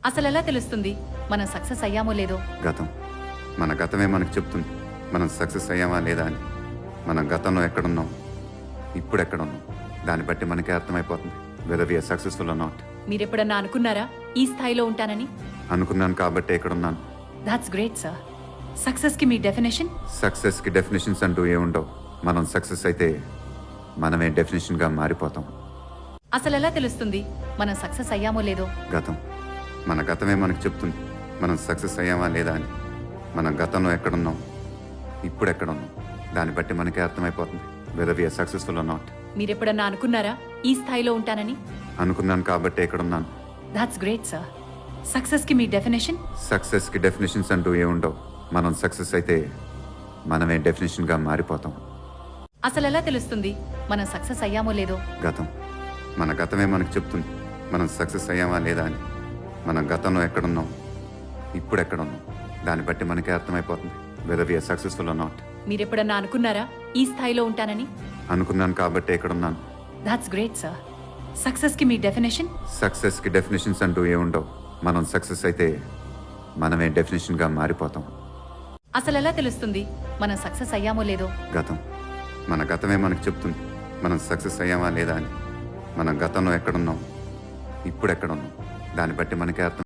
అసలెలా తెలుస్తుంది మనం సక్సెస్ అయ్యామో లేదో? గతం మన గతమే మనకు చెప్తుంది మనం సక్సెస్ అయ్యామా లేదా అని. మనం గతంలో ఎక్కడున్నాం, ఇప్పుడు ఎక్కడున్నాం, దాన్ని బట్టి మనకే అర్థమైపోతుంది whether we're successful or not. మీరెప్పుడన్నా అనుకున్నారా ఈ స్థాయిలో ఉంటానని? అనుకున్నాను కాబట్టి ఎక్కడున్నాను. That's great sir. సక్సెస్ కి మీ డెఫినేషన్? సక్సెస్కి డెఫినేషన్స్ అంటూ ఏముండవు. మనం సక్సెస్ అయితే మనమే డెఫినేషన్గా మారిపోతాం. అసలెలా తెలుస్తుంది మనం సక్సెస్ అయ్యామో లేదో? గతం మన గతమే మనకు చెప్తుంది మనం సక్సెస్ అయ్యామా లేదా అని. మనం గతంలో ఎక్కడున్నాం, ఇప్పుడు ఎక్కడున్నాం, దాన్ని బట్టి మనకే అర్థమైపోతుంది whether we're successful or not. మీరెప్పుడన్నా అనుకున్నారా ఈ స్థాయిలో ఉంటానని? అనుకున్నాను కాబట్టి ఎక్కడున్నాను. That's great sir. సక్సెస్ కి మీ డెఫినేషన్? సక్సెస్కి డెఫినేషన్స్ అంటూ ఏముండవు. మనం సక్సెస్ అయితే మనమే డెఫినేషన్గా మారిపోతాం. అసలెలా తెలుస్తుంది మనం సక్సెస్ అయ్యామో లేదో? గతం మన గతమే మనకు చెప్తుంది మనం సక్సెస్ అయ్యామా లేదా అని. మనం గతంలో ఎక్కడున్నాం, ఇప్పుడు ఎక్కడున్నాం, దాన్ని బట్టి మనకే అర్థమైపోతుంది whether we're successful or not. మీరెప్పుడన్నా అనుకున్నారా ఈ స్థాయిలో ఉంటానని? అనుకున్నాను కాబట్టి ఎక్కడున్నాను. That's great sir. సక్సెస్ కి మీ డెఫినేషన్? సక్సెస్కి డెఫినేషన్స్ అంటూ ఏముండవు. మనం సక్సెస్ అయితే మనమే డెఫినేషన్గా మారిపోతాం. అసలెలా తెలుస్తుంది మనం సక్సెస్ అయ్యామో లేదో? గతం మన గతమే మనకు చెప్తుంది మనం సక్సెస్ అయ్యామా లేదా అని. మనం గతంలో ఎక్కడున్నాం, ఇప్పుడు ఎక్కడున్నాం, దాన్ని బట్టి మనకే అర్థం